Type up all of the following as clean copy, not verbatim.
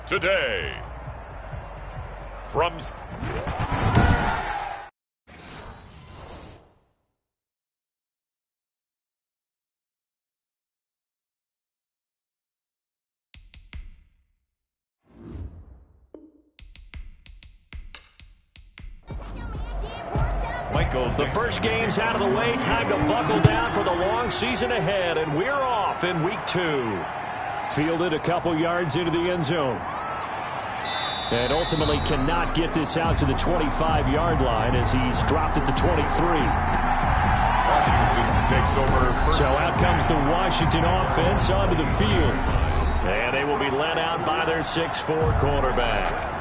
today. From the first game's out of the way. Time to buckle down for the long season ahead, and we're off in week 2. Fielded a couple yards into the end zone. And ultimately cannot get this out to the 25-yard line as he's dropped at the 23. Washington takes over. So out comes the Washington offense onto the field. And they will be led out by their 6'4" quarterback.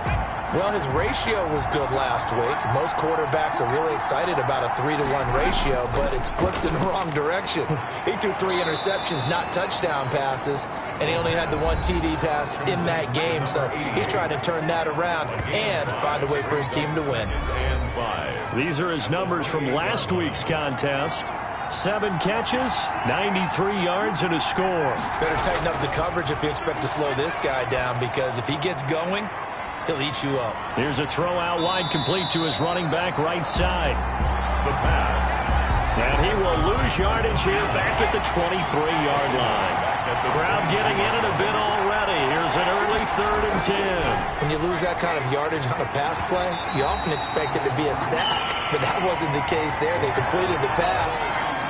Well, his ratio was good last week. Most quarterbacks are really excited about a 3-to-1 ratio, but it's flipped in the wrong direction. He threw 3 interceptions, not touchdown passes, and he only had the 1 TD pass in that game. So he's trying to turn that around and find a way for his team to win. These are his numbers from last week's contest. 7 catches, 93 yards, and a score. Better tighten up the coverage if you expect to slow this guy down, because if he gets going, he'll eat you up. Here's a throw out wide, complete to his running back right side. The pass. And he will lose yardage here back at the 23-yard line. Crowd getting in it a bit already. Here's an early 3rd and 10. When you lose that kind of yardage on a pass play, you often expect it to be a sack. But that wasn't the case there. They completed the pass.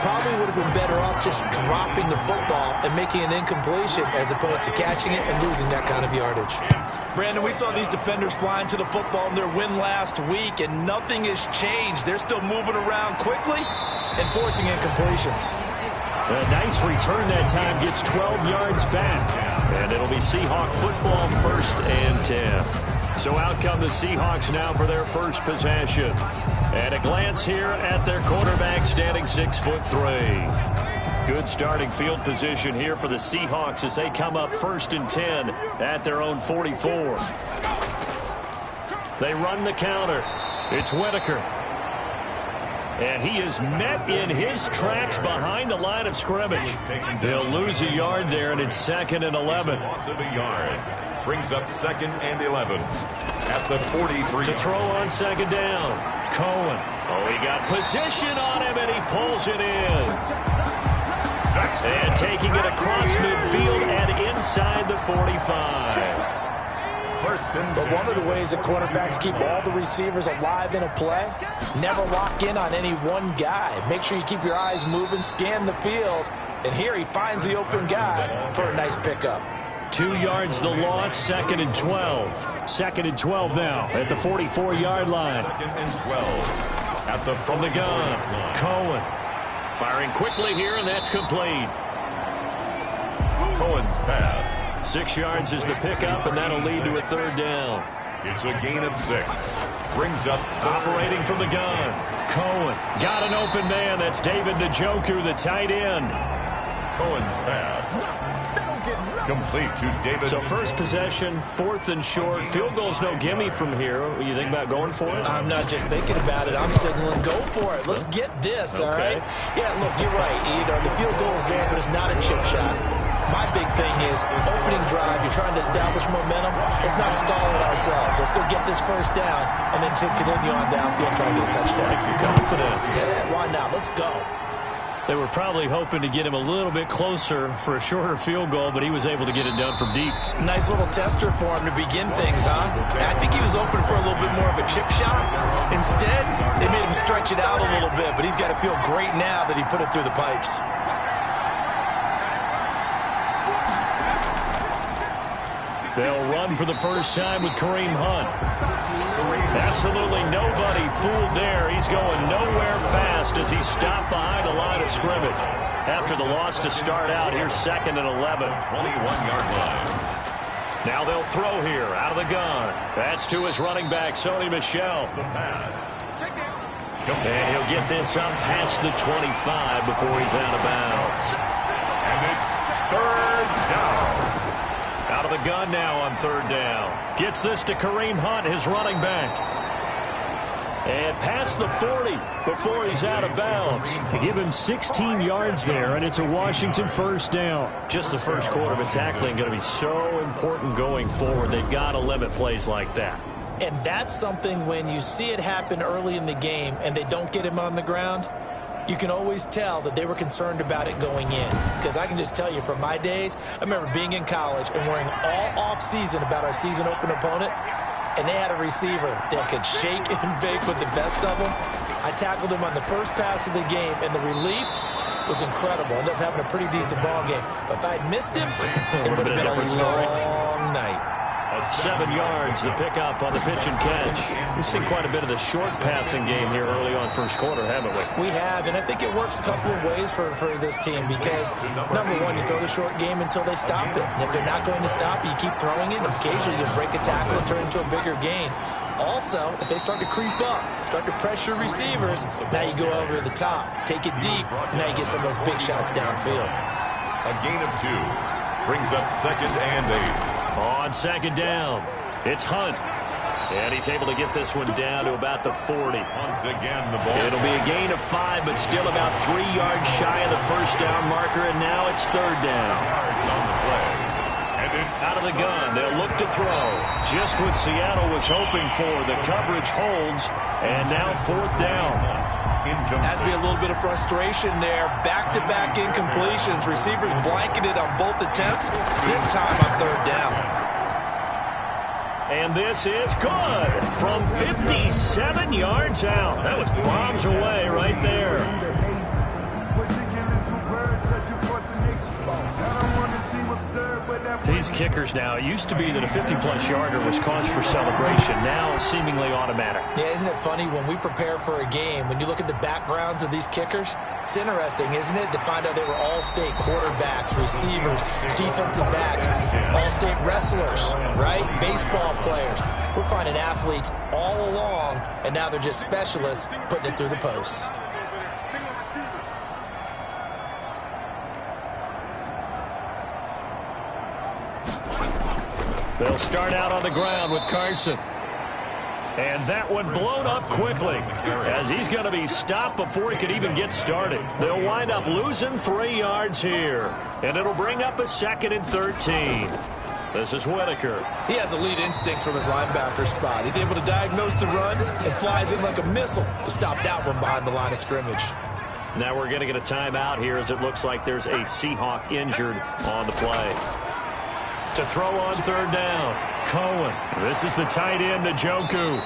Probably would have been better off just dropping the football and making an incompletion as opposed to catching it and losing that kind of yardage. Brandon, we saw these defenders flying to the football in their win last week, and nothing has changed. They're still moving around quickly and forcing incompletions. A nice return that time, gets 12 yards back. And it'll be Seahawk football, 1st and 10. So out come the Seahawks now for their first possession. And a glance here at their quarterback, standing 6'3". Good starting field position here for the Seahawks as they come up 1st and 10 at their own 44. They run the counter. It's Whitaker. And he is met in his tracks behind the line of scrimmage. They'll lose a yard there, and it's 2nd and 11. Loss of a yard. Brings up 2nd and 11 at the 43. To throw on 2nd down. Cohen. Oh, he got position on him, and he pulls it in. And taking it across midfield and inside the 45. But one of the ways that quarterbacks keep all the receivers alive in a play, never lock in on any one guy. Make sure you keep your eyes moving, scan the field, and here he finds the open guy for a nice pickup. 2 yards the loss, 2nd and 12. 2nd and 12 now at the 44-yard line. 2nd and 12 at the from the gun. Cohen firing quickly here, and that's complete. Cohen's pass. 6 yards is the pickup, and that'll lead to a 3rd down. It's a gain of 6. Brings up operating from the gun. Cohen got an open man. That's David Njoku, the tight end. Cohen's pass. Complete to David. So first possession, 4th and short. Field goal's no gimme from here. What do you think about going for it? I'm not just thinking about it. I'm signaling, go for it. Let's get this, all right? Yeah, look, you're right. You know, the field goal's there, but it's not a chip shot. My big thing is opening drive. You're trying to establish momentum. Let's not stall it ourselves. Let's go get this 1st down and then continue on downfield, try to get a touchdown. Like your confidence. Yeah, why not? Let's go. They were probably hoping to get him a little bit closer for a shorter field goal, but he was able to get it done from deep. Nice little tester for him to begin things, huh? I think he was open for a little bit more of a chip shot. Instead, they made him stretch it out a little bit, but he's got to feel great now that he put it through the pipes. They'll run for the first time with Kareem Hunt. Absolutely nobody fooled there. He's going nowhere fast as he's stopped behind the line of scrimmage. After the loss to start out, here's 2nd and 11. 21-yard line. Now they'll throw here out of the gun. That's to his running back, Sony Michel. The pass. And he'll get this up past the 25 before he's out of bounds. And it's 3rd down. Out of the gun now on 3rd down. Gets this to Kareem Hunt, his running back. And past the 40 before he's out of bounds. They give him 16 yards there, and it's a Washington first down. Just the first quarter of a tackling going to be so important going forward. They've got to limit plays like that. And that's something when you see it happen early in the game and they don't get him on the ground, you can always tell that they were concerned about it going in. Because I can just tell you from my days, I remember being in college and worrying all off-season about our season open opponent, and they had a receiver that could shake and bake with the best of them. I tackled him on the first pass of the game, and the relief was incredible. Ended up having a pretty decent ball game. But if I'd missed him, it would have been a long night. 7 yards, the pickup on the pitch and catch. We've seen quite a bit of the short passing game here early on first quarter, haven't we? We have, and I think it works a couple of ways for this team because, number one, you throw the short game until they stop it. And if they're not going to stop it, you keep throwing it, and occasionally you break a tackle and turn it into a bigger gain. Also, if they start to creep up, start to pressure receivers, now you go over the top, take it deep, and now you get some of those big shots downfield. A gain of 2 brings up 2nd and 8. On 2nd down, it's Hunt. And he's able to get this one down to about the 40. Once again, the ball. It'll be a gain of 5, but still about 3 yards shy of the first down marker, and now it's 3rd down. On the play. And it's out of the gun. They'll look to throw. Just what Seattle was hoping for. The coverage holds, and now 4th down. Has to be a little bit of frustration there. Back-to-back incompletions. Receivers blanketed on both attempts. This time on 3rd down. And this is good from 57 yards out. That was bombs away right there. These kickers now, it used to be that a 50-plus yarder was cause for celebration. Now seemingly automatic. Yeah, isn't it funny when we prepare for a game, when you look at the backgrounds of these kickers, it's interesting, isn't it, to find out they were all-state quarterbacks, receivers, defensive backs, all-state wrestlers, right? Baseball players. We're finding athletes all along, and now they're just specialists putting it through the posts. They'll start out on the ground with Carson. And that one blown up quickly as he's going to be stopped before he could even get started. They'll wind up losing 3 yards here. And it'll bring up a 2nd and 13. This is Whitaker. He has elite instincts from his linebacker spot. He's able to diagnose the run and flies in like a missile to stop that one behind the line of scrimmage. Now we're going to get a timeout here as it looks like there's a Seahawk injured on the play. To throw on 3rd down, Cohen. This is the tight end, Njoku.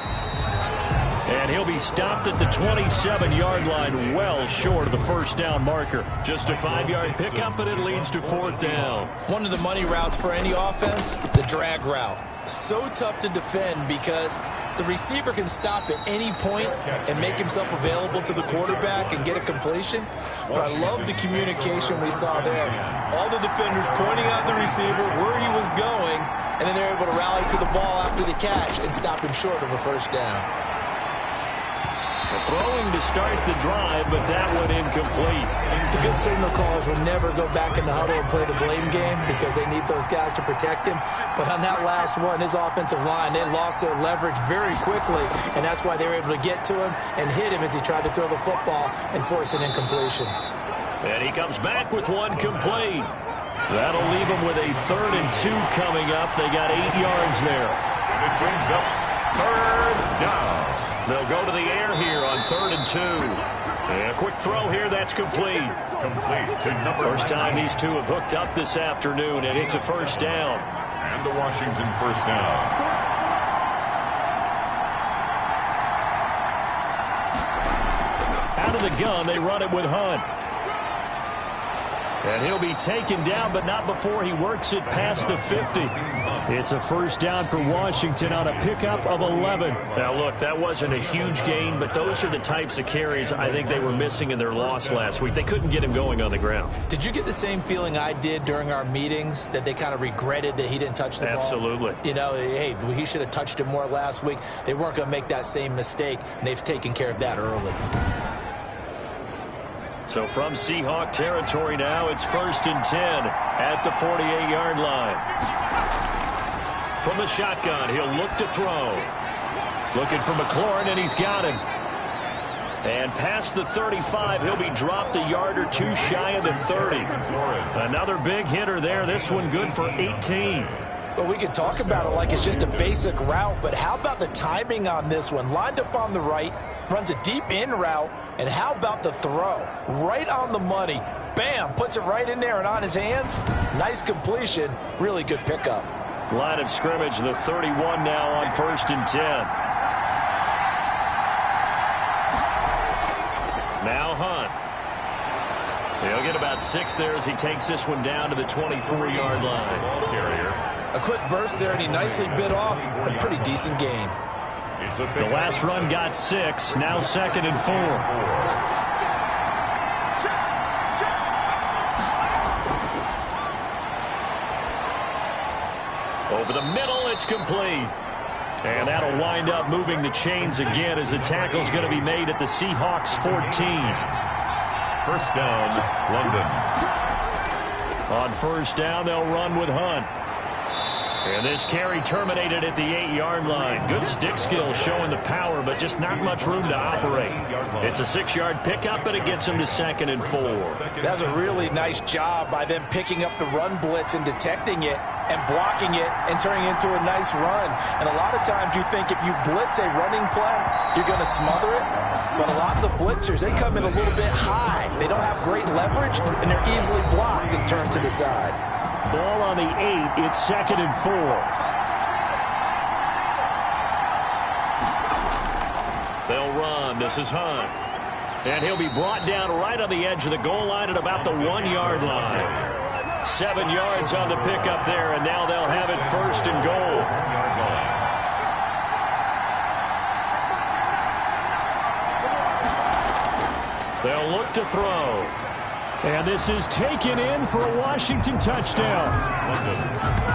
And he'll be stopped at the 27-yard line, well short of the first down marker. Just a 5-yard pickup, and it leads to 4th down. One of the money routes for any offense, the drag route. So tough to defend because the receiver can stop at any point and make himself available to the quarterback and get a completion. But I love the communication we saw there. All the defenders pointing out the receiver, where he was going, and then they're able to rally to the ball after the catch and stop him short of a first down. Throwing to start the drive, but that one incomplete. The good signal callers will never go back in the huddle and play the blame game because they need those guys to protect him. But on that last one, his offensive line, they lost their leverage very quickly, and that's why they were able to get to him and hit him as he tried to throw the football and force an incompletion. And he comes back with one complete. That'll leave him with a 3rd and 2 coming up. They got 8 yards there. And it brings up 3rd down. They'll go to the air here on 3rd and 2. And a quick throw here, that's complete. Complete to number First time these two have hooked up this afternoon, and it's a first down. And the Washington first down. Out of the gun, they run it with Hunt. And he'll be taken down, but not before he works it past the 50. It's a first down for Washington on a pickup of 11. Now, look, that wasn't a huge gain, but those are the types of carries I think they were missing in their loss last week. They couldn't get him going on the ground. Did you get the same feeling I did during our meetings, that they kind of regretted that he didn't touch the ball? Absolutely. You know, hey, he should have touched it more last week. They weren't going to make that same mistake, and they've taken care of that early. So from Seahawk territory now, it's 1st and 10 at the 48-yard line. From the shotgun, he'll look to throw. Looking for McLaurin, and he's got him. And past the 35, he'll be dropped a yard or two shy of the 30. Another big hitter there. This one good for 18. Well, we can talk about it like it's just a basic route, but how about the timing on this one? Lined up on the right, runs a deep in route, and how about the throw? Right on the money. Bam, puts it right in there and on his hands. Nice completion. Really good pickup. Line of scrimmage, the 31 now on 1st and 10. Now Hunt. He'll get about 6 there as he takes this one down to the 24-yard line. Ball carrier. A quick burst there, and he nicely bit off a pretty decent gain. The last run got 6. Now 2nd and 4. Over the middle, it's complete. And that'll wind up moving the chains again as the tackle's going to be made at the Seahawks 14. First down, London. On first down, they'll run with Hunt. And this carry terminated at the 8-yard line. Good stick skill showing the power, but just not much room to operate. It's a 6-yard pickup, but it gets him to 2nd and 4. That's a really nice job by them picking up the run blitz and detecting it and blocking it and turning it into a nice run. And a lot of times you think if you blitz a running play, you're going to smother it. But a lot of the blitzers, they come in a little bit high. They don't have great leverage, and they're easily blocked and turned to the side. Ball on the 8. It's 2nd and 4. They'll run. This is Hunt. And he'll be brought down right on the edge of the goal line at about the 1-yard line. 7 yards on the pickup there, and now they'll have it 1st and goal. They'll look to throw. And this is taken in for a Washington touchdown.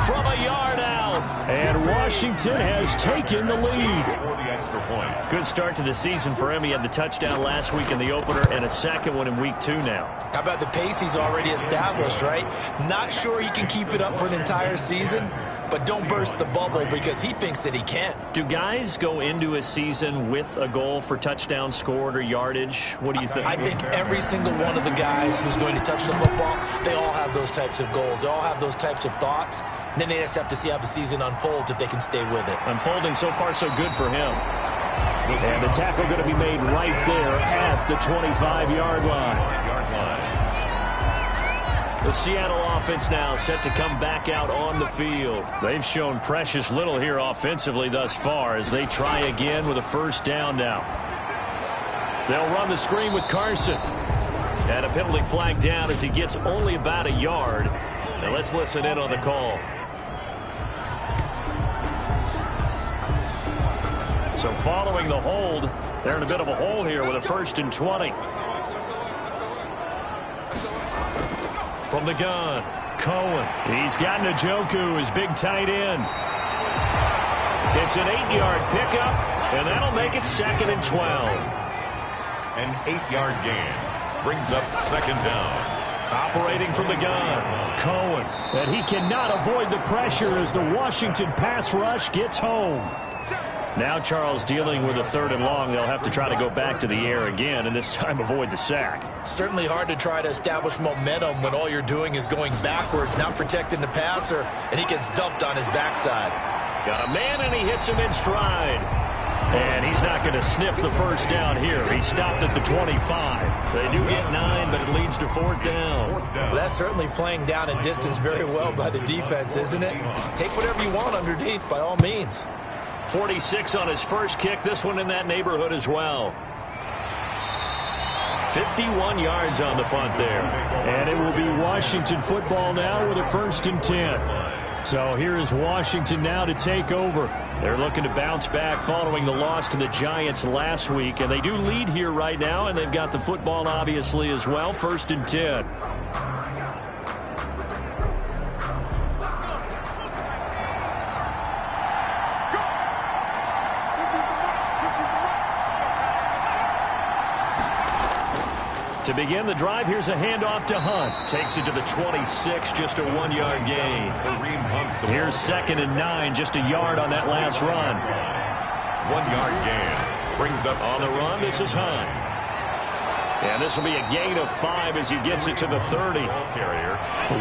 From a yard out. And Washington has taken the lead. Good start to the season for him. He had the touchdown last week in the opener and a second one in week 2 now. How about the pace he's already established, right? Not sure he can keep it up for an entire season, but don't burst the bubble because he thinks that he can. Do guys go into a season with a goal for touchdown scored or yardage? What do you think? I think every single one of the guys who's going to touch the football, they all have those types of goals. They all have those types of thoughts. And then they just have to see how the season unfolds if they can stay with it. Unfolding so far so good for him. And the tackle going to be made right there at the 25-yard line. The Seattle offense now set to come back out on the field. They've shown precious little here offensively thus far as they try again with a first down now. They'll run the screen with Carson. And a penalty flag down as he gets only about a yard. Now let's listen in on the call. So following the hold, they're in a bit of a hole here with a 1st and 20. From the gun, Cohen. He's got Njoku, his big tight end. It's an 8-yard pickup, and that'll make it 2nd and 12. An 8-yard gain brings up 2nd down. Operating from the gun, Cohen. And he cannot avoid the pressure as the Washington pass rush gets home. Now Charles dealing with a 3rd and long. They'll have to try to go back to the air again and this time avoid the sack. Certainly hard to try to establish momentum when all you're doing is going backwards, not protecting the passer, and he gets dumped on his backside. Got a man and he hits him in stride. And he's not going to sniff the first down here. He stopped at the 25. They do get 9, but it leads to 4th down. Well, that's certainly playing down and distance very well by the defense, isn't it? Take whatever you want underneath by all means. 46 on his first kick. This one in that neighborhood as well. 51 yards on the punt there. And it will be Washington football now with a 1st and 10. So here is Washington now to take over. They're looking to bounce back following the loss to the Giants last week. And they do lead here right now, and they've got the football obviously as well. 1st and 10. To begin the drive, here's a handoff to Hunt. Takes it to the 26, just a 1-yard gain. Here's 2nd and 9, just a yard on that last run. 1-yard gain. Brings up on the run. This is Hunt. And this will be a gain of 5 as he gets it to the 30.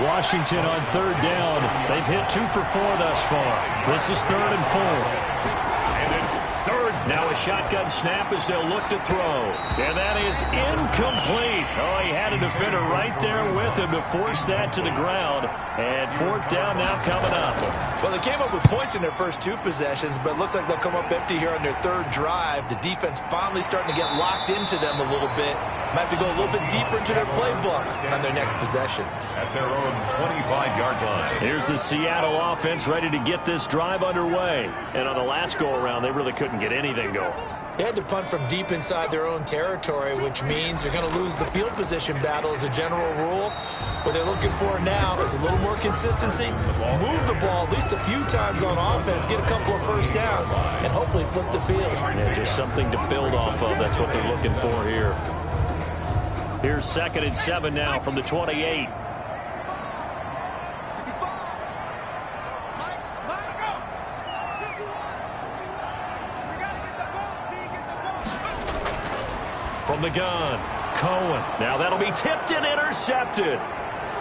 Washington on third down. They've hit 2 for 4 thus far. This is 3rd and 4. And it's 3rd. Now a shotgun snap as they'll look to throw. And that is incomplete. Oh, he had a defender right there with him to force that to the ground. And 4th down now coming up. Well, they came up with points in their first 2 possessions, but it looks like they'll come up empty here on their 3rd drive. The defense finally starting to get locked into them a little bit. Might have to go a little bit deeper into their playbook on their next possession. At their own 25-yard line. Here's the Seattle offense ready to get this drive underway. And on the last go-around, they really couldn't get anything going. They had to punt from deep inside their own territory, which means they're going to lose the field position battle as a general rule. What they're looking for now is a little more consistency, move the ball at least a few times on offense, get a couple of first downs, and hopefully flip the field. Yeah, just something to build off of. That's what they're looking for here. Here's 2nd and 7 now from the 28. From the gun, Cohen. Now that'll be tipped and intercepted.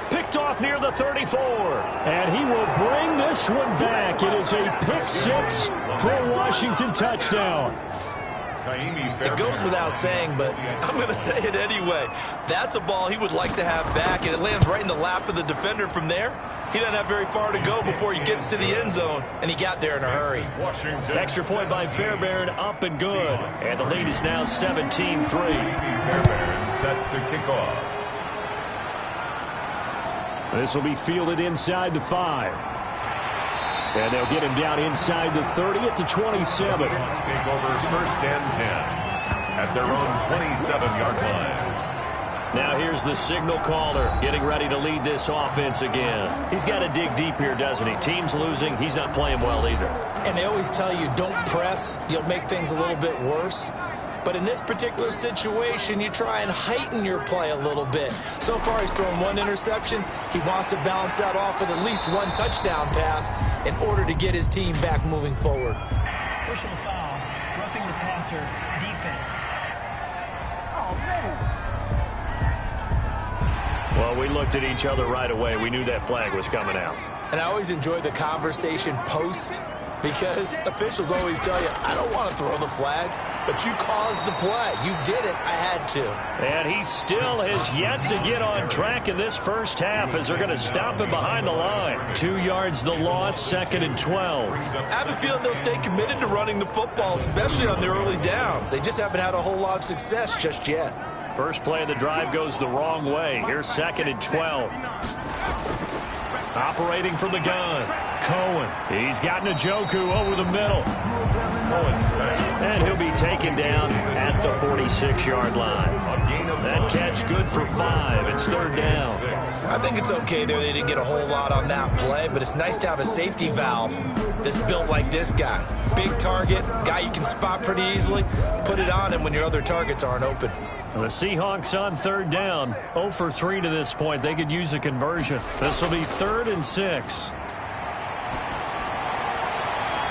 Picked off near the 34. And he will bring this one back. It is a pick 6 for a Washington touchdown. It goes without saying, but I'm going to say it anyway. That's a ball he would like to have back, and it lands right in the lap of the defender from there. He doesn't have very far to go before he gets to the end zone, and he got there in a hurry. Extra point by Fairbairn, up and good. And the lead is now 17-3. Fairbairn set to kick off. This will be fielded inside the 5. And they'll get him down inside the 30 at the 27. Seahawks take over 1st and 10 at their own 27-yard line. Now here's the signal caller getting ready to lead this offense again. He's got to dig deep here, doesn't he? Team's losing. He's not playing well either. And they always tell you, don't press. You'll make things a little bit worse. But in this particular situation, you try and heighten your play a little bit. So far, he's thrown 1 interception. He wants to balance that off with at least 1 touchdown pass in order to get his team back moving forward. Personal foul, roughing the passer, defense. Oh, man. Well, we looked at each other right away. We knew that flag was coming out. And I always enjoy the conversation post, because officials always tell you, I don't want to throw the flag, but you caused the play. You did it. I had to. And he still has yet to get on track in this first half as they're going to stop him behind the line. 2 yards the loss, 2nd and 12. I have a feeling they'll stay committed to running the football, especially on their early downs. They just haven't had a whole lot of success just yet. First play of the drive goes the wrong way. Here's 2nd and 12. Operating from the gun, Cohen. He's got Njoku over the middle. And he'll be taken down at the 46-yard line. That catch good for 5. It's 3rd down. I think it's okay there. They didn't get a whole lot on that play, but it's nice to have a safety valve that's built like this guy. Big target, guy you can spot pretty easily. Put it on him when your other targets aren't open. The Seahawks on 3rd down. 0 for 3 to this point. They could use a conversion. This will be 3rd and 6.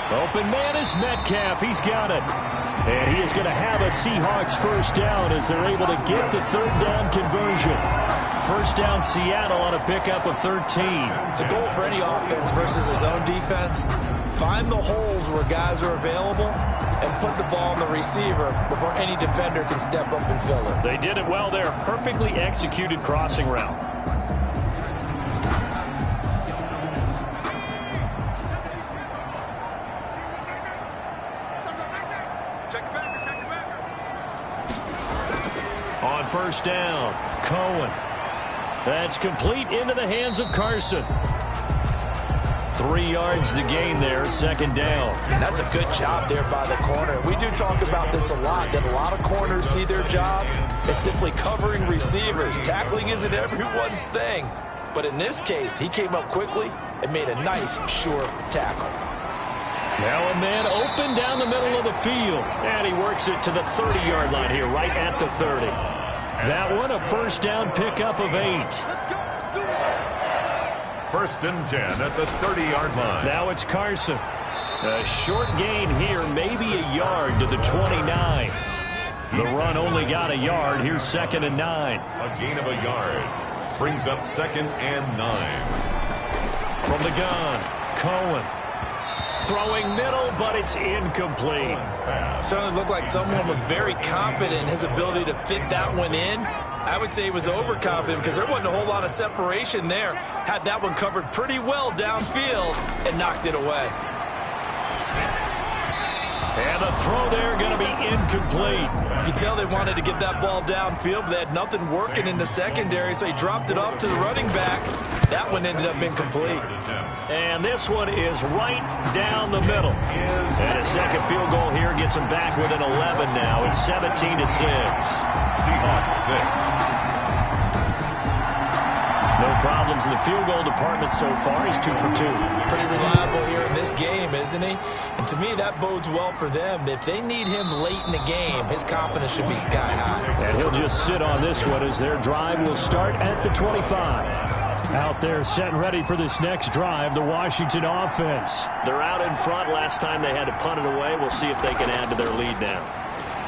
Open man is Metcalf. He's got it. And he is going to have a Seahawks first down as they're able to get the 3rd down conversion. First down Seattle on a pickup of 13. The goal for any offense versus his own defense, find the holes where guys are available and put the ball on the receiver before any defender can step up and fill it. They did it well there. Perfectly executed crossing route. On first down, Cohen. That's complete into the hands of Carson. 3 yards to gain there, 2nd down. And that's a good job there by the corner. We do talk about this a lot, that a lot of corners see their job as simply covering receivers. Tackling isn't everyone's thing. But in this case, he came up quickly and made a nice, sure tackle. Now a man open down the middle of the field. And he works it to the 30-yard line here, right at the 30. That one, a first down pickup of 8. 1st and 10 at the 30-yard line. Now it's Carson. A short gain here, maybe a yard to the 29. The run only got a yard. Here's 2nd and 9. A gain of a yard brings up 2nd and 9. From the gun, Cohen. Throwing middle, but it's incomplete. Certainly looked like someone was very confident in his ability to fit that one in. I would say he was overconfident because there wasn't a whole lot of separation there. Had that one covered pretty well downfield and knocked it away. And the throw there going to be incomplete. You can tell they wanted to get that ball downfield, but they had nothing working in the secondary, so he dropped it off to the running back. That one ended up incomplete. And this one is right down the middle. And a second field goal here gets them back within 11 now. It's 17-6. Seahawks 6. No problems in the field goal department so far. He's 2 for 2. Pretty reliable here in this game, isn't he? And to me, that bodes well for them. If they need him late in the game, his confidence should be sky high. And he'll just sit on this one as their drive will start at the 25. Out there set and ready for this next drive, the Washington offense. They're out in front. Last time they had to punt it away. We'll see if they can add to their lead now.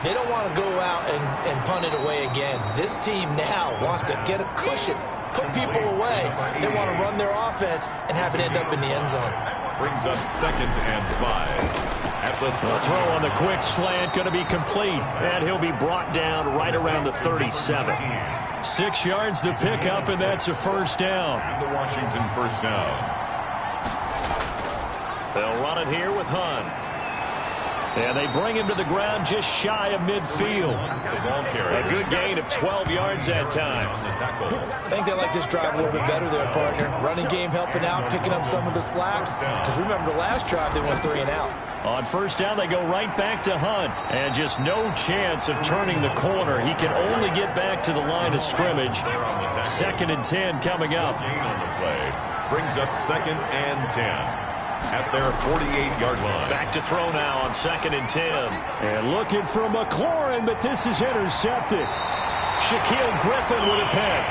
They don't want to go out and punt it away again. This team now wants to get a cushion, put people away. They want to run their offense and have it end up in the end zone. Brings up 2nd and 5. At the throw on the quick slant going to be complete. And he'll be brought down right around the 37. 6 yards to pick up, and that's a first down. The Washington first down. They'll run it here with Hunt. And they bring him to the ground just shy of midfield. A good gain of 12 yards that time. I think they like this drive a little bit better there, partner. Running game helping out, picking up some of the slack. Because remember, the last drive they went 3 and out. On first down, they go right back to Hunt. And just no chance of turning the corner. He can only get back to the line of scrimmage. 2nd and 10 coming up. Gain on the play brings up 2nd and 10. At their 48-yard line. Back to throw now on 2nd and 10. And looking for McLaurin, but this is intercepted. Shaquille Griffin with a pick.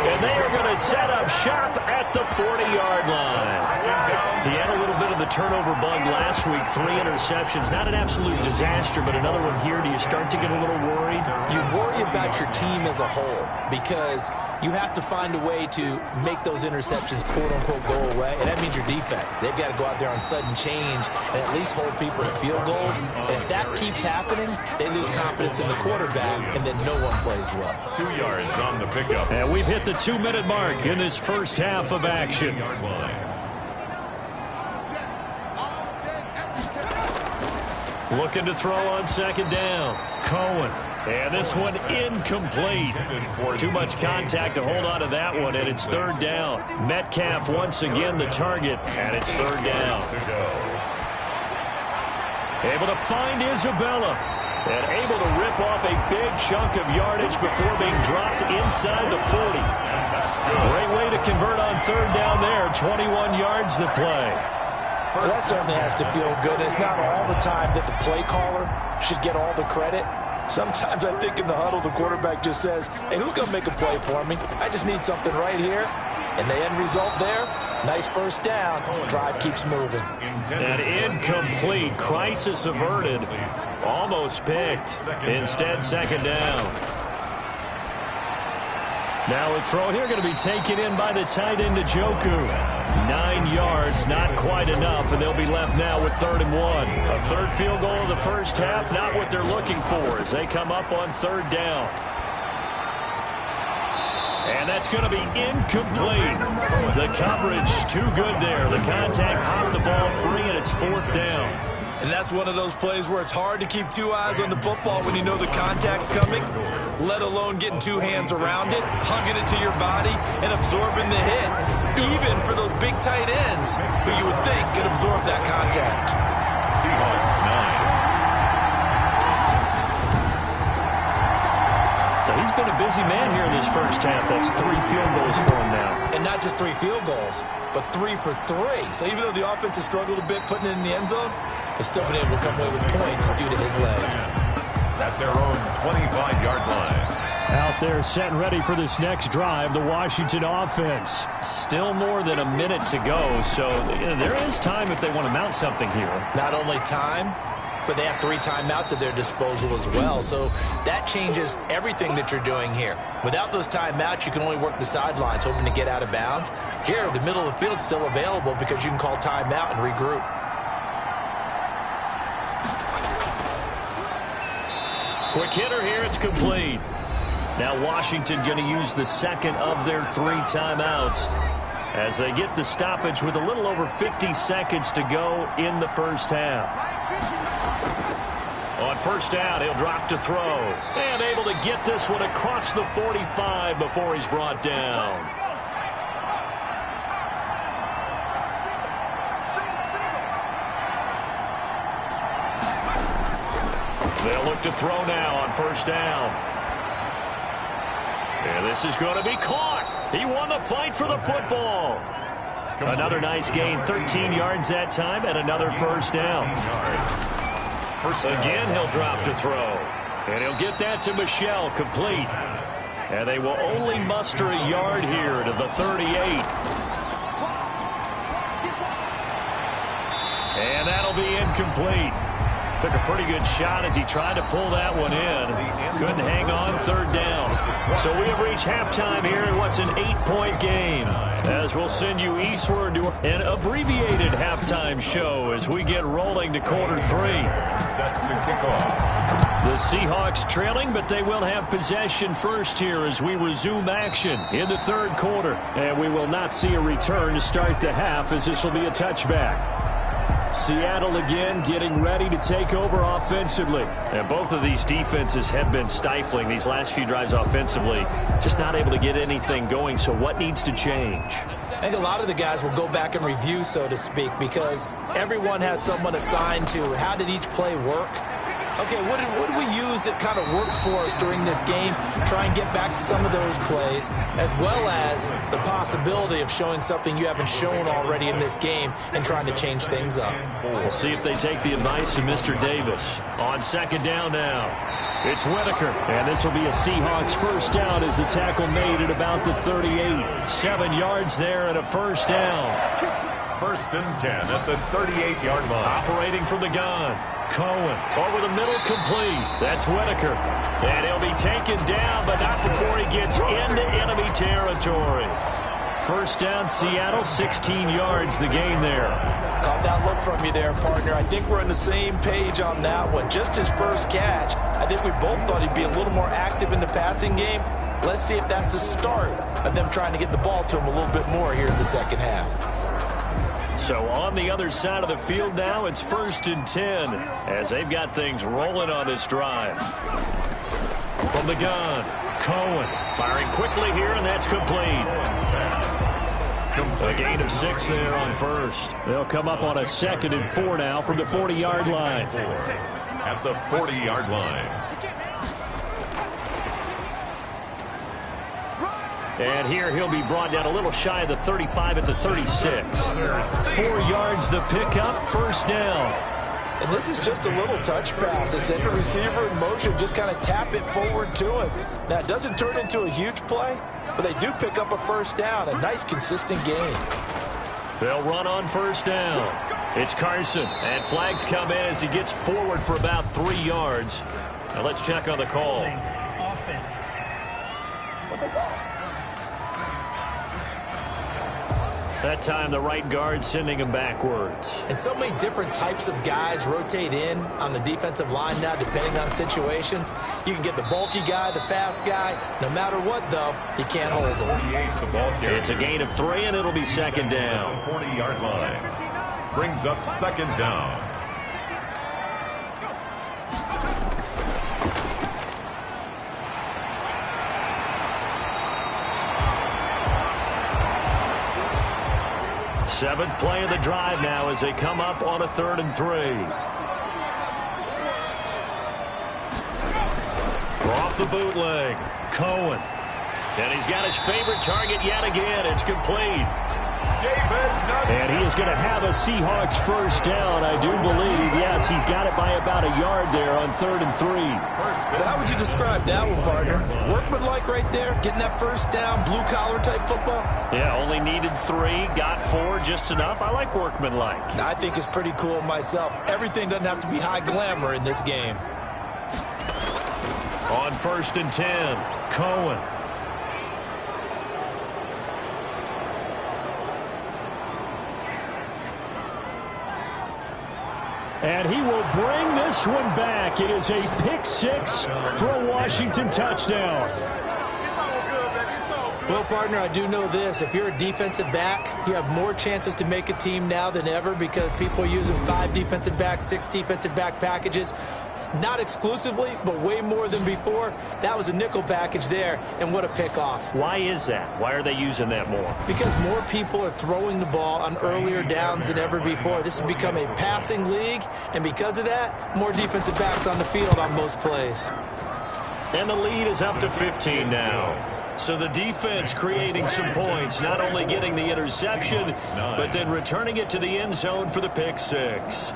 And they are going to set up shop at the 40-yard line. He had a little bit of the turnover bug last week. 3 interceptions. Not an absolute disaster, but another one here. Do you start to get a little worried? You worry about your team as a whole because you have to find a way to make those interceptions, quote-unquote, go away. And that means your defense. They've got to go out there on sudden change and at least hold people to field goals. And if that keeps happening, they lose confidence in the quarterback, and then no one plays well. 2 yards on the pickup. And we've hit the 2-minute mark in this first half of action. Looking to throw on 2nd down. Cohen. And this one incomplete. Too much contact to hold on to that one, and it's 3rd down. Metcalf once again the target, and it's 3rd down. Able to find Isabella. And able to rip off a big chunk of yardage before being dropped inside the 40. Great way to convert on 3rd down there. 21 yards to play. Well, that certainly has to feel good. It's not all the time that the play caller should get all the credit. Sometimes I think in the huddle, the quarterback just says, hey, who's going to make a play for me? I just need something right here. And the end result there, nice first down. Drive keeps moving. And incomplete. Crisis averted. Almost picked. Instead, 2nd down. Now a throw here going to be taken in by the tight end Njoku. 9 yards, not quite enough, and they'll be left now with 3rd and 1. A 3rd field goal of the first half, not what they're looking for as they come up on 3rd down. And that's going to be incomplete. The coverage too good there. The contact popped the ball free, and it's 4th down. And that's one of those plays where it's hard to keep 2 eyes on the football when you know the contact's coming, let alone getting 2 hands around it, hugging it to your body, and absorbing the hit, even for those big tight ends who you would think could absorb that contact. Seahawks 9. So he's been a busy man here in this first half. That's 3 field goals for him now. And not just 3 field goals, but 3 for 3. So even though the offense has struggled a bit putting it in the end zone, they've still been able to come away with points due to his leg. At their own 25-yard line. Out there set and ready for this next drive, the Washington offense. Still more than a minute to go, so there is time if they want to mount something here. Not only time, but they have 3 timeouts at their disposal as well. So that changes everything that you're doing here. Without those timeouts, you can only work the sidelines, hoping to get out of bounds. Here, the middle of the field is still available because you can call timeout and regroup. Quick hitter here, it's complete. Now Washington going to use the second of their 3 timeouts as they get the stoppage with a little over 50 seconds to go in the first half. On first down, he'll drop to throw. And able to get this one across the 45 before he's brought down. They'll look to throw now on first down. And this is going to be caught. He won the fight for the football. Another nice gain, 13 yards that time, and another first down. Again, he'll drop to throw. And he'll get that to Michel, complete. And they will only muster a yard here to the 38. And that'll be incomplete. Took a pretty good shot as he tried to pull that one in. Couldn't hang on, third down. So we have reached halftime here in what's an 8-point game. As we'll send you eastward to an abbreviated halftime show as we get rolling to quarter 3. Set to kick off. The Seahawks trailing, but they will have possession first here as we resume action in the third quarter. And we will not see a return to start the half as this will be a touchback. Seattle again getting ready to take over offensively. And both of these defenses have been stifling these last few drives offensively. Just not able to get anything going, so what needs to change? I think a lot of the guys will go back and review, so to speak, because everyone has someone assigned to how did each play work. Okay, what did we use that kind of worked for us during this game? Try and get back to some of those plays, as well as the possibility of showing something you haven't shown already in this game and trying to change things up. We'll see if they take the advice of Mr. Davis. On second down now, it's Whitaker. And this will be a Seahawks first down as the tackle made at about the 38. 7 yards there and a first down. First and 10 at the 38-yard line. Operating from the gun. Cohen over the middle, complete. That's Whitaker. And he'll be taken down, but not before he gets into enemy territory. First down, Seattle, 16 yards, the gain there. Caught that look from you there, partner. I think we're on the same page on that one. Just his first catch. I think we both thought he'd be a little more active in the passing game. Let's see if that's the start of them trying to get the ball to him a little bit more here in the second half. So on the other side of the field now, it's first and 10 as they've got things rolling on this drive. From the gun, Cohen firing quickly here, and that's complete. A gain of 6 there on first. They'll come up on a 2nd and 4 now from the 40-yard line. At the 40-yard line. And here he'll be brought down a little shy of the 35 at the 36. 4 yards the pickup, first down. And this is just a little touch pass. They send the receiver in motion, just kind of tap it forward to him. Now, it doesn't turn into a huge play, but they do pick up a first down. A nice, consistent gain. They'll run on first down. It's Carson, and flags come in as he gets forward for about 3 yards. Now let's check on the call. Offense. That time, the right guard sending him backwards. And so many different types of guys rotate in on the defensive line now, depending on situations. You can get the bulky guy, the fast guy. No matter what, though, he can't hold him. It's a gain of 3, and it'll be second down. 40-yard line. Brings up second down. Seventh play of the drive now as they come up on a 3rd and 3. Off the bootleg, Cohen. And he's got his favorite target yet again. It's complete. And he is going to have a Seahawks first down, I do believe. Yes, he's got it by about a yard there on 3rd and 3. So how would you describe that one, partner? Workmanlike right there, getting that first down, blue-collar type football? Yeah, only needed 3, got 4, just enough. I like workmanlike. I think it's pretty cool myself. Everything doesn't have to be high glamour in this game. On 1st and 10, Cohen. And he will bring this one back. It is a pick 6 for a Washington touchdown. Well, partner, I do know this. If you're a defensive back, you have more chances to make a team now than ever because people are using 5 defensive backs, 6 defensive back packages. Not exclusively, but way more than before. That was a nickel package there, and what a pickoff. Why is that? Why are they using that more? Because more people are throwing the ball on earlier downs than ever before. This has become a passing league, and because of that, more defensive backs on the field on most plays. And the lead is up to 15 now. So the defense creating some points, not only getting the interception, but then returning it to the end zone for the pick 6.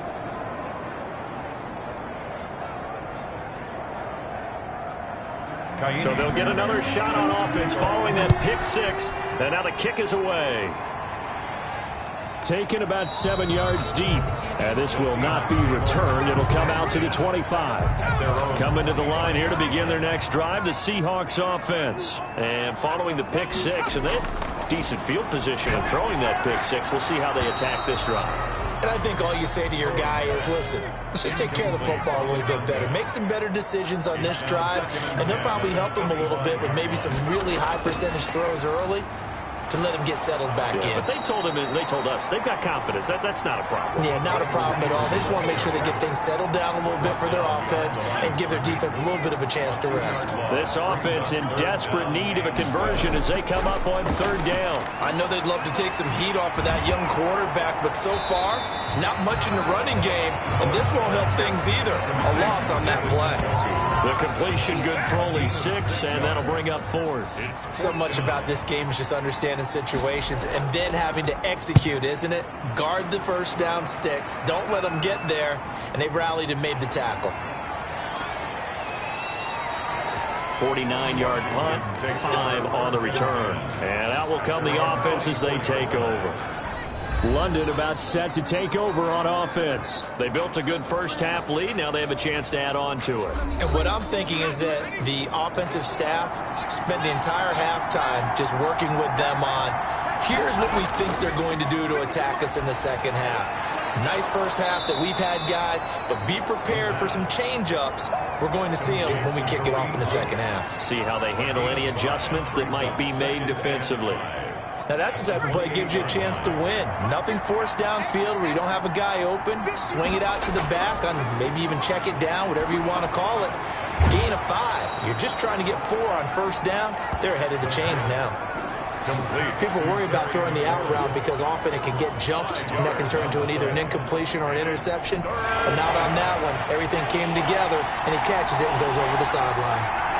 So they'll get another shot on offense following that pick 6. And now the kick is away. Taken about 7 yards deep. And this will not be returned. It'll come out to the 25. Coming to the line here to begin their next drive, the Seahawks offense. And following the pick 6, and they have decent field position and throwing that pick 6. We'll see how they attack this drive. And I think all you say to your guy is, listen, let's just take care of the football a little bit better. Make some better decisions on this drive, and they'll probably help him a little bit with maybe some really high percentage throws early to let him get settled back in. But they told him, and they told us, they've got confidence. That's not a problem. Yeah, not a problem at all. They just want to make sure they get things settled down a little bit for their offense and give their defense a little bit of a chance to rest. This offense in desperate need of a conversion as they come up on 3rd down. I know they'd love to take some heat off of that young quarterback, but so far, not much in the running game, and this won't help things either. A loss on that play. The completion good for only 6, and that'll bring up 4th. So much about this game is just understanding situations and then having to execute, isn't it? Guard the first down sticks. Don't let them get there, and they rallied and made the tackle. 49-yard punt, 5 on the return. And out will come the offense as they take over. London about set to take over on offense. They built a good first-half lead. Now they have a chance to add on to it. And what I'm thinking is that the offensive staff spent the entire halftime just working with them on, here's what we think they're going to do to attack us in the second half. Nice first half that we've had, guys, but be prepared for some change-ups. We're going to see them when we kick it off in the second half. See how they handle any adjustments that might be made defensively. Now, that's the type of play that gives you a chance to win. Nothing forced downfield where you don't have a guy open. Swing it out to the back, on maybe even check it down, whatever you want to call it. Gain of 5. You're just trying to get 4 on first down. They're ahead of the chains now. People worry about throwing the out route because often it can get jumped, and that can turn into either an incompletion or an interception. But not on that one. Everything came together, and he catches it and goes over the sideline.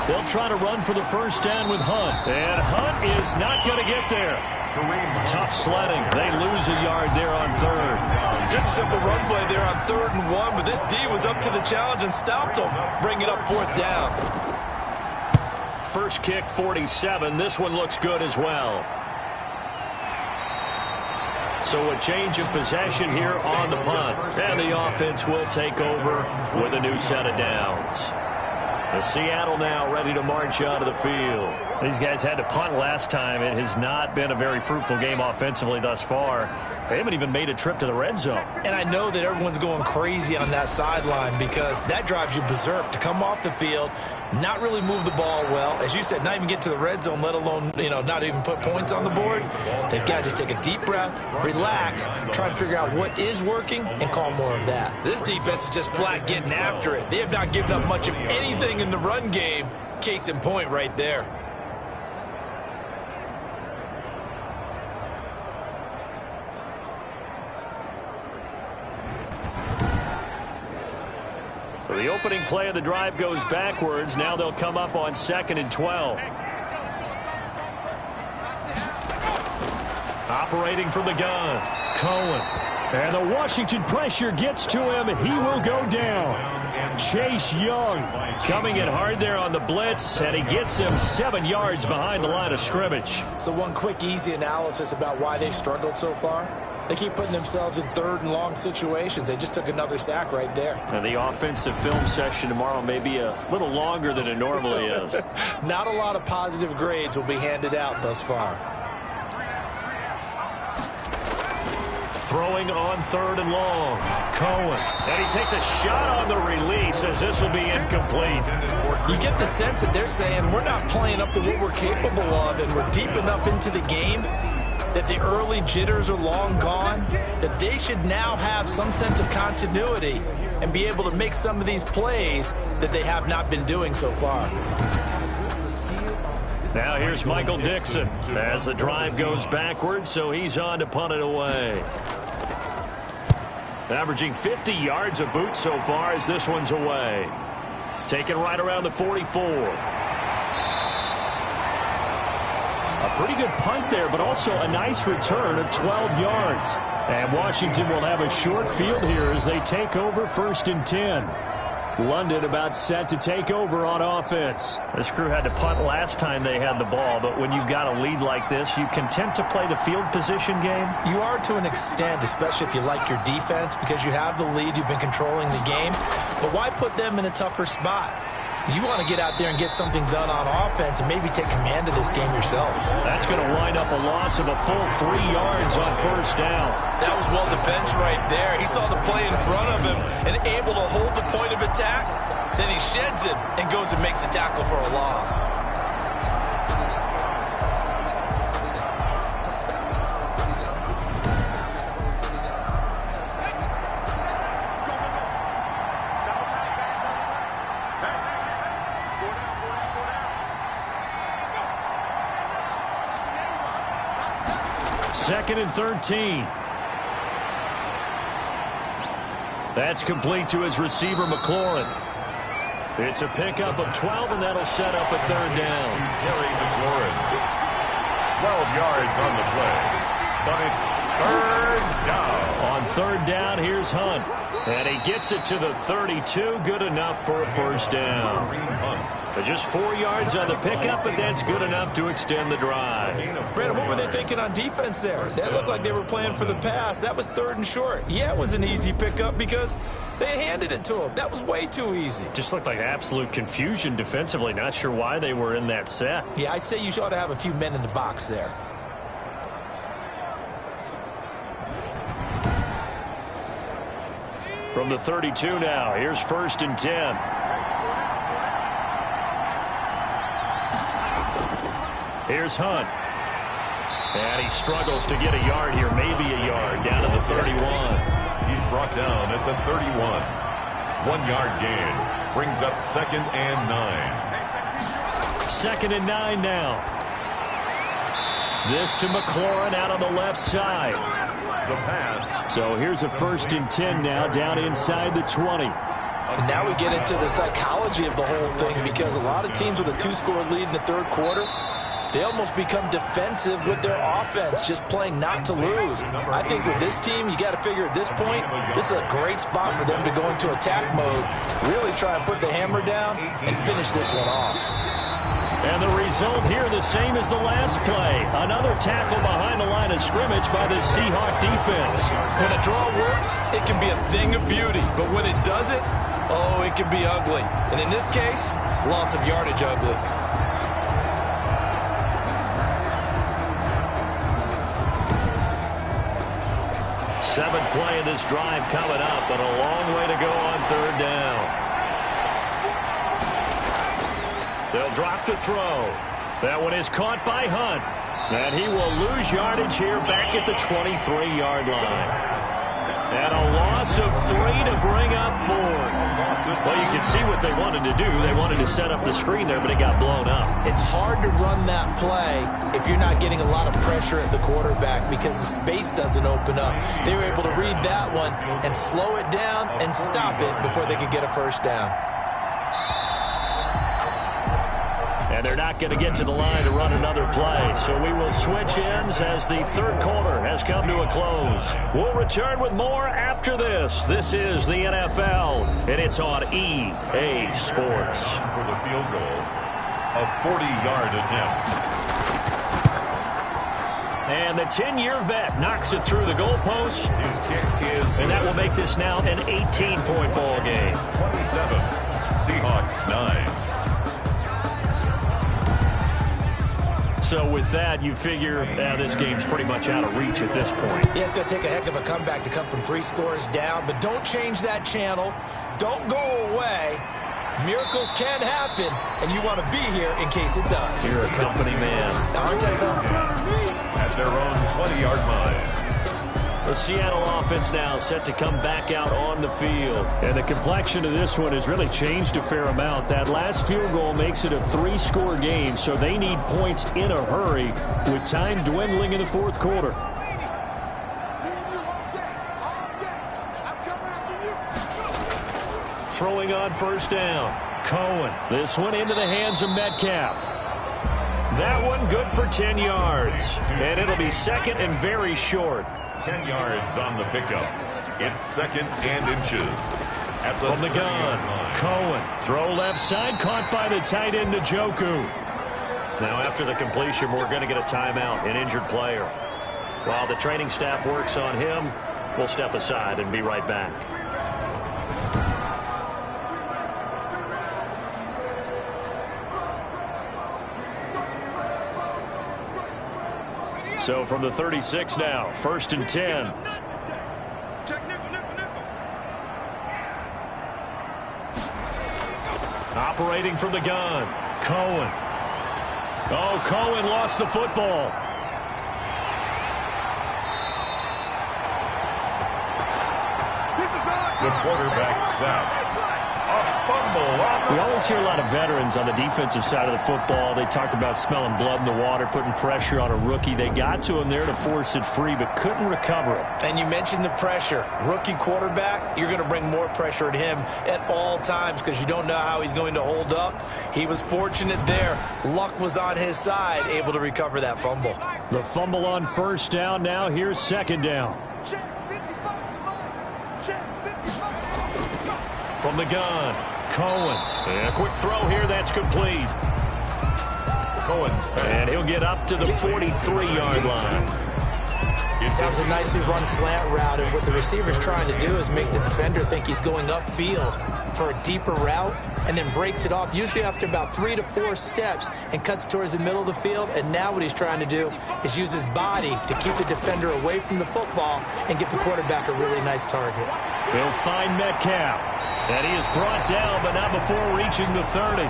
They'll try to run for the first down with Hunt. And Hunt is not going to get there. Tough sledding. They lose a yard there on 3rd. Just a simple run play there on 3rd and 1, but this D was up to the challenge and stopped them. Bring it up 4th down. First kick, 47. This one looks good as well. So a change of possession here on the punt. And the offense will take over with a new set of downs. The Seattle now ready to march out of the field. These guys had to punt last time. It has not been a very fruitful game offensively thus far. They haven't even made a trip to the red zone. And I know that everyone's going crazy on that sideline because that drives you berserk to come off the field, not really move the ball well. As you said, not even get to the red zone, let alone, not even put points on the board. They've got to just take a deep breath, relax, try to figure out what is working, and call more of that. This defense is just flat getting after it. They have not given up much of anything in the run game. Case in point right there. So the opening play of the drive goes backwards. Now they'll come up on 2nd and 12. Operating from the gun, Cohen. And the Washington pressure gets to him, and he will go down. Chase Young coming in hard there on the blitz, and he gets him 7 yards behind the line of scrimmage. So one quick, easy analysis about why they've struggled so far. They keep putting themselves in third and long situations. They just took another sack right there. And the offensive film session tomorrow may be a little longer than it normally is. Not a lot of positive grades will be handed out thus far. Throwing on 3rd and long, Cohen. And he takes a shot on the release as this will be incomplete. You get the sense that they're saying we're not playing up to what we're capable of, and we're deep enough into the game that the early jitters are long gone, that they should now have some sense of continuity and be able to make some of these plays that they have not been doing so far. Now here's Michael Dixon as the drive goes backwards, so he's on to punt it away. Averaging 50 yards a boot so far as this one's away. Taken right around the 44. A pretty good punt there, but also a nice return of 12 yards. And Washington will have a short field here as they take over 1st and 10. London about set to take over on offense. This crew had to punt last time they had the ball, but when you've got a lead like this, you can tempt to play the field position game. You are to an extent, especially if you like your defense, because you have the lead, you've been controlling the game. But why put them in a tougher spot? You want to get out there and get something done on offense and maybe take command of this game yourself. That's going to wind up a loss of a full 3 yards on 1st down. That was well defended right there. He saw the play in front of him and able to hold the point of attack. Then he sheds it and goes and makes a tackle for a loss. Second and 13. That's complete to his receiver, McLaurin. It's a pickup of 12, and that'll set up a 3rd down. Terry McLaurin. 12 yards on the play. But it's 3rd down. On 3rd down, here's Hunt. And he gets it to the 32. Good enough for a 1st down. Just 4 yards on the pickup, but that's good enough to extend the drive. Brandon, what were they thinking on defense there? That looked like they were playing for the pass. That was 3rd and short. Yeah, it was an easy pickup because they handed it to him. That was way too easy. Just looked like absolute confusion defensively. Not sure why they were in that set. Yeah, I'd say you ought to have a few men in the box there. From the 32 now, here's 1st and 10. Here's Hunt. And he struggles to get a yard here, maybe a yard, down to the 31. He's brought down at the 31. 1 yard gain. Brings up 2nd and 9. 2nd and 9 now. This to McLaurin out on the left side. The pass. So here's a 1st and 10 now, down inside the 20. And now we get into the psychology of the whole thing, because a lot of teams with a 2-score lead in the 3rd quarter, they almost become defensive with their offense, just playing not to lose. I think with this team, you got to figure at this point, this is a great spot for them to go into attack mode, really try and put the hammer down and finish this one off. And the result here the same as the last play. Another tackle behind the line of scrimmage by the Seahawk defense. When a draw works, it can be a thing of beauty. But when it doesn't, oh, it can be ugly. And in this case, loss of yardage ugly. Seventh play of this drive coming up, but a long way to go on 3rd down. They'll drop to throw. That one is caught by Hunt. And he will lose yardage here back at the 23-yard line. And a loss of 3 to bring up 4. Well, you can see what they wanted to do. They wanted to set up the screen there, but it got blown up. It's hard to run that play if you're not getting a lot of pressure at the quarterback because the space doesn't open up. They were able to read that one and slow it down and stop it before they could get a 1st down. And they're not going to get to the line to run another play. So we will switch ends as the third quarter has come to a close. We'll return with more after this. This is the NFL, and it's on EA Sports. For the field goal, a 40-yard attempt. And the 10-year vet knocks it through the goalpost. His kick is And that will make this now an 18-point ball game. 27. Seahawks 9. So with that, you figure this game's pretty much out of reach at this point. Yeah, it's going to take a heck of a comeback to come from 3 scores down, but don't change that channel. Don't go away. Miracles can happen, and you want to be here in case it does. You're a company man. Aren't I, though? At their own 20-yard line. The Seattle offense now set to come back out on the field. And the complexion of this one has really changed a fair amount. That last field goal makes it a 3-score game, so they need points in a hurry with time dwindling in the fourth quarter. Throwing on first down. Cohen. This one into the hands of Metcalf. That one good for 10 yards. And it'll be second and very short. 10 yards on the pickup. It's second and inches. From the gun, Cohen. Throw left side, caught by the tight end, Njoku. Now after the completion, we're going to get a timeout, an injured player. While the training staff works on him, we'll step aside and be right back. So from the 36 now, 1st and 10. Operating from the gun, Cohen. Oh, Cohen lost the football. The quarterback sacked. A fumble. We always hear a lot of veterans on the defensive side of the football. They talk about smelling blood in the water, putting pressure on a rookie. They got to him there to force it free, but couldn't recover it. And you mentioned the pressure. Rookie quarterback, you're going to bring more pressure at him at all times because you don't know how he's going to hold up. He was fortunate there. Luck was on his side, able to recover that fumble. The fumble on first down now. Here's second down. From the gun, Cohen. And a quick throw here, that's complete. Cohen's back. And he'll get up to the 43-yard line. That was a nicely run slant route, and what the receiver's trying to do is make the defender think he's going upfield for a deeper route and then breaks it off, usually after about 3 to 4 steps, and cuts towards the middle of the field. And now what he's trying to do is use his body to keep the defender away from the football and get the quarterback a really nice target. They'll find Metcalf. And he is brought down, but not before reaching the 30.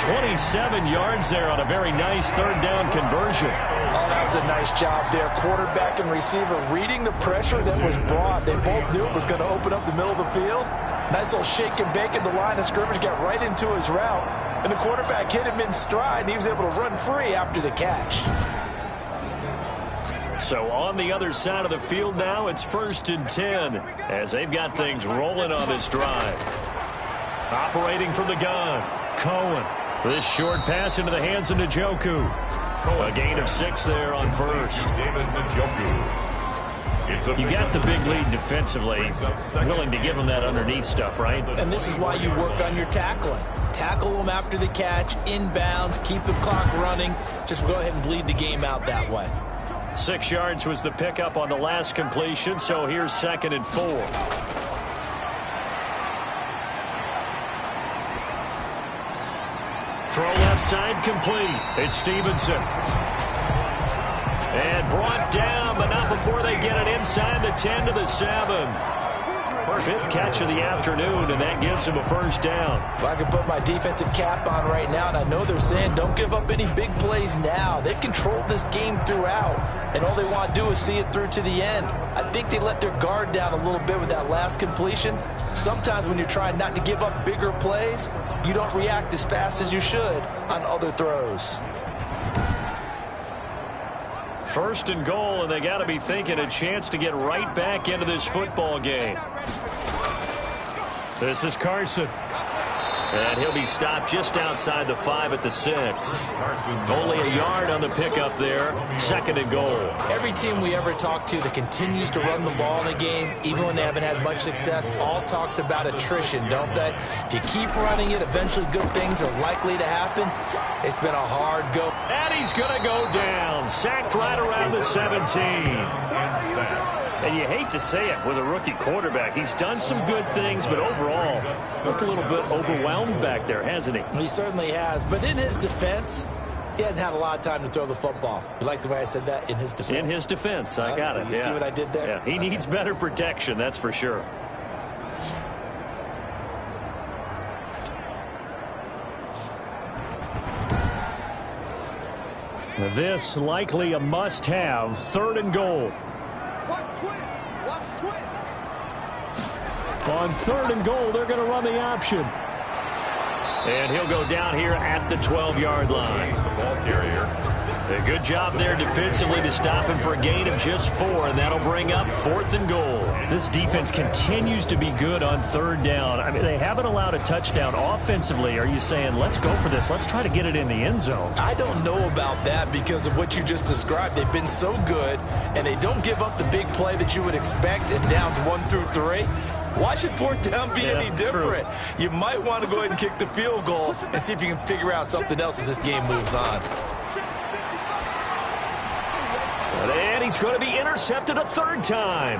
27 yards there on a very nice third down conversion. Oh, that was a nice job there. Quarterback and receiver reading the pressure that was brought. They both knew it was going to open up the middle of the field. Nice little shake and bake at the line of scrimmage, got right into his route. And the quarterback hit him in stride, and he was able to run free after the catch. So on the other side of the field now, it's 1st and 10 as they've got things rolling on this drive. Operating from the gun, Cohen. This short pass into the hands of Njoku. A gain of 6 there on first. David Njoku. You got the big lead defensively, willing to give them that underneath stuff, right? And this is why you work on your tackling. Tackle them after the catch, inbounds, keep the clock running. Just go ahead and bleed the game out that way. 6 yards was the pickup on the last completion, so here's 2nd and 4. Throw left side complete. It's Stevenson. And brought down, but not before they get it inside the 10 to the 7. 5th catch of the afternoon, and that gives him a first down. Well, I can put my defensive cap on right now, and I know they're saying don't give up any big plays now. They've controlled this game throughout, and all they want to do is see it through to the end. I think they let their guard down a little bit with that last completion. Sometimes when you're trying not to give up bigger plays, you don't react as fast as you should on other throws. 1st and goal, and they got to be thinking a chance to get right back into this football game. This is Carson. And he'll be stopped just outside the 5 at the 6. Only a yard on the pickup there. 2nd and goal. Every team we ever talk to that continues to run the ball in a game, even when they haven't had much success, all talks about attrition, don't they? If you keep running it, eventually good things are likely to happen. It's been a hard go. And he's going to go down. Sacked right around the 17. And you hate to say it with a rookie quarterback. He's done some good things, but overall, looked a little bit overwhelmed back there, hasn't he? He certainly has. But in his defense, he hadn't had a lot of time to throw the football. You like the way I said that? In his defense? In his defense. I got it. You see what I did there? Yeah, he needs better protection, that's for sure. This likely a must-have. 3rd and goal. Watch twins. Watch twins. On 3rd and goal, they're going to run the option. And he'll go down here at the 12-yard line. The ball carrier. A good job there defensively to stop him for a gain of just 4, and that'll bring up 4th and goal. This defense continues to be good on 3rd down. I mean, they haven't allowed a touchdown offensively. Are you saying, let's go for this? Let's try to get it in the end zone. I don't know about that because of what you just described. They've been so good, and they don't give up the big play that you would expect in downs 1 through 3. Why should 4th down be any different? True. You might want to go ahead and kick the field goal and see if you can figure out something else as this game moves on. And he's going to be intercepted a 3rd time.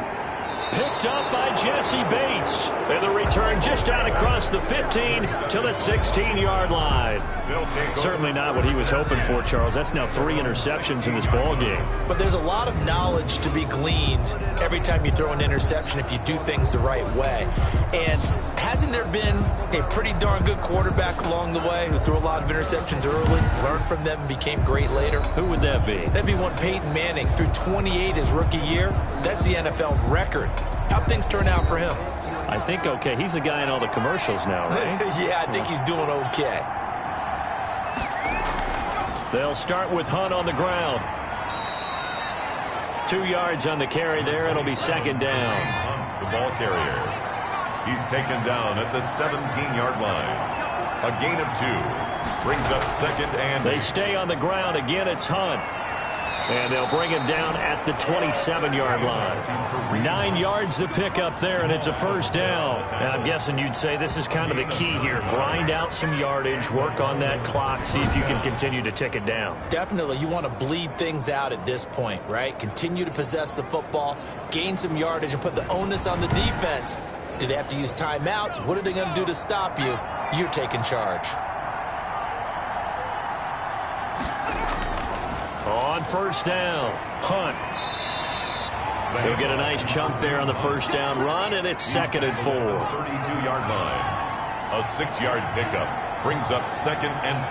Picked up by Jesse Bates. And the return just out across the 15 to the 16-yard line. Certainly not what he was hoping for, Charles. That's now 3 interceptions in this ball game. But there's a lot of knowledge to be gleaned every time you throw an interception if you do things the right way. And hasn't there been a pretty darn good quarterback along the way who threw a lot of interceptions early, learned from them, and became great later? Who would that be? That'd be one Peyton Manning. Threw 28 his rookie year. That's the NFL record. How'd things turn out for him? I think okay. He's the guy in all the commercials now, right? Yeah, I think he's doing okay. They'll start with Hunt on the ground. 2 yards on the carry there. It'll be 2nd down. The ball carrier. He's taken down at the 17-yard line. A gain of 2. Brings up 2nd and... They stay on the ground. Again, it's Hunt. And they'll bring him down at the 27-yard line. 9 yards to pick up there, and it's a 1st down. And I'm guessing you'd say this is kind of the key here. Grind out some yardage, work on that clock, see if you can continue to tick it down. Definitely. You want to bleed things out at this point, right? Continue to possess the football, gain some yardage, and put the onus on the defense. Do they have to use timeouts? What are they going to do to stop you? You're taking charge. On 1st down, Hunt. He'll get a nice chunk there on the 1st down run, and it's 2nd and 4. 32-yard line. A 6-yard pickup brings up 2nd and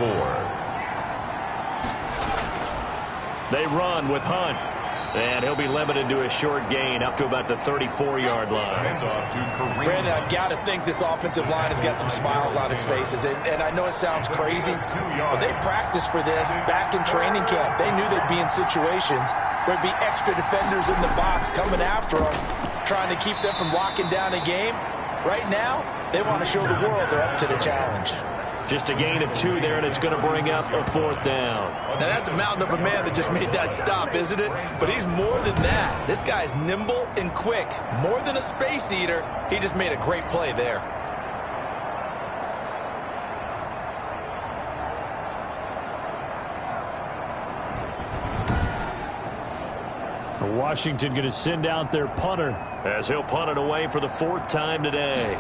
4. They run with Hunt. And he'll be limited to a short gain up to about the 34-yard line. Brandon, I've got to think this offensive line has got some smiles on its faces. And I know it sounds crazy, but they practiced for this back in training camp. They knew they'd be in situations where there'd be extra defenders in the box coming after them, trying to keep them from locking down a game. Right now, they want to show the world they're up to the challenge. Just a gain of 2 there, and it's going to bring up a 4th down. Now, that's a mountain of a man that just made that stop, isn't it? But he's more than that. This guy's nimble and quick. More than a space eater, he just made a great play there. Washington going to send out their punter, as he'll punt it away for the 4th time today.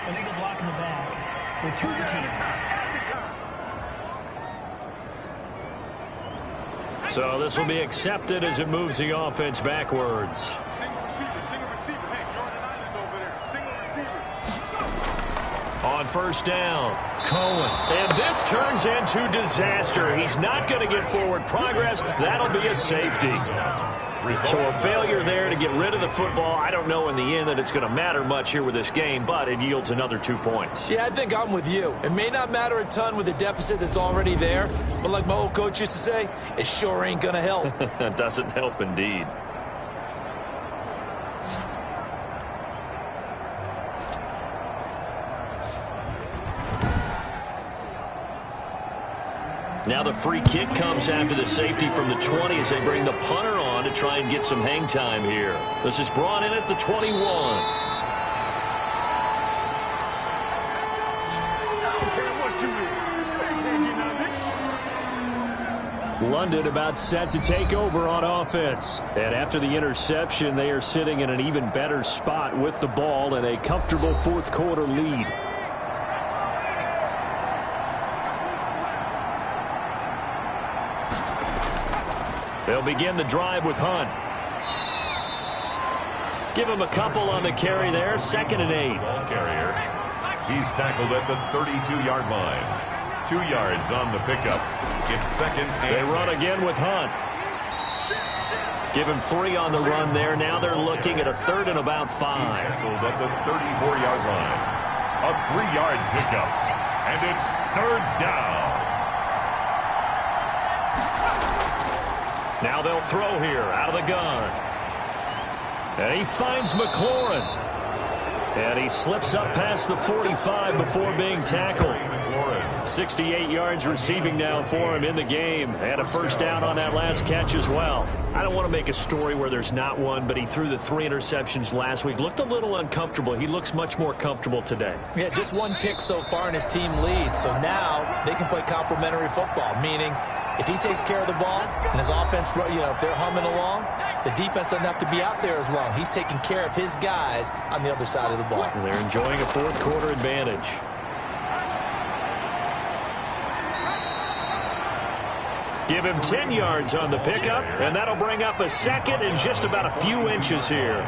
Illegal block in the back. Return team. So this will be accepted as it moves the offense backwards. Single receiver. Hey, you're on an island over there. Single receiver. On 1st down, Cohen. And this turns into disaster. He's not going to get forward progress. That'll be a safety. So a failure there to get rid of the football. I don't know in the end that it's going to matter much here with this game, but it yields another 2 points. Yeah, I think I'm with you. It may not matter a ton with the deficit that's already there, but like my old coach used to say, it sure ain't going to help. It doesn't help indeed. Now the free kick comes after the safety from the 20 as they bring the punter on to try and get some hang time here. This is brought in at the 21. London about set to take over on offense. And after the interception, they are sitting in an even better spot with the ball and a comfortable fourth quarter lead. They'll begin the drive with Hunt. Give him a couple on the carry there. 2nd and 8. Ball carrier. He's tackled at the 32-yard line. 2 yards on the pickup. It's 2nd and They run again with Hunt. Give him 3 on the run there. Now they're looking at a 3rd and about 5. He's tackled at the 34-yard line. A 3-yard pickup. And it's 3rd down. Now they'll throw here out of the gun. And he finds McLaurin. And he slips up past the 45 before being tackled. 68 yards receiving now for him in the game. And a first down on that last catch as well. I don't want to make a story where there's not one, but he threw the 3 interceptions last week. Looked a little uncomfortable. He looks much more comfortable today. Yeah, just 1 pick so far and his team leads. So now they can play complementary football, meaning if he takes care of the ball and his offense, if they're humming along, the defense doesn't have to be out there as long. He's taking care of his guys on the other side of the ball. And they're enjoying a fourth quarter advantage. Give him 10 yards on the pickup, and that'll bring up a 2nd and just about a few inches here.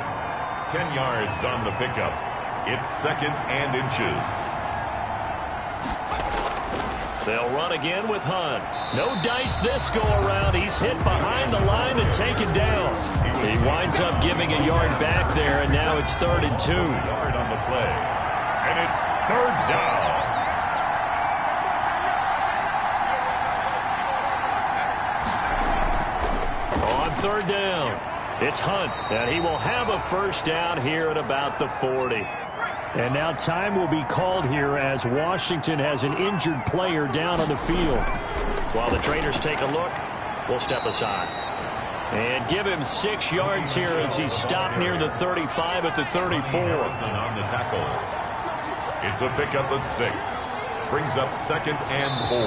10 yards on the pickup. It's 2nd and inches. They'll run again with Hunt. No dice this go around. He's hit behind the line and taken down. He winds up giving a yard back there, and now it's 3rd and 2. Yard on the play. And it's 3rd down. On 3rd down, it's Hunt, and he will have a first down here at about the 40. And now time will be called here as Washington has an injured player down on the field. While the trainers take a look, we'll step aside. And give him 6 yards here as he's stopped near the 35 at the 34. On the tackle. It's a pickup of 6. Brings up 2nd and 4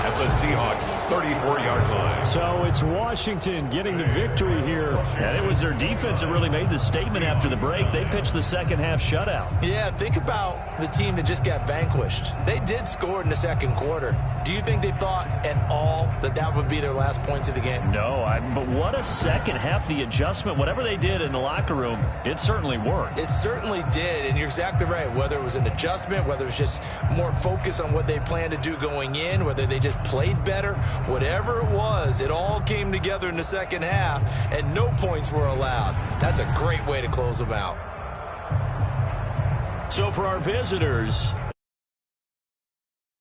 at the Seahawks 34-yard line. So it's Washington getting the victory here. And it was their defense that really made the statement after the break. They pitched the second half shutout. Yeah, think about the team that just got vanquished. They did score in the 2nd quarter. Do you think they thought at all that that would be their last points of the game? No, but what a second half. The adjustment, whatever they did in the locker room, it certainly worked. It certainly did, and you're exactly right. Whether it was an adjustment, whether it was just more focus on what they planned to do going in, whether they just played better, whatever it was, it all came together in the second half, and no points were allowed. That's a great way to close them out. So for our visitors,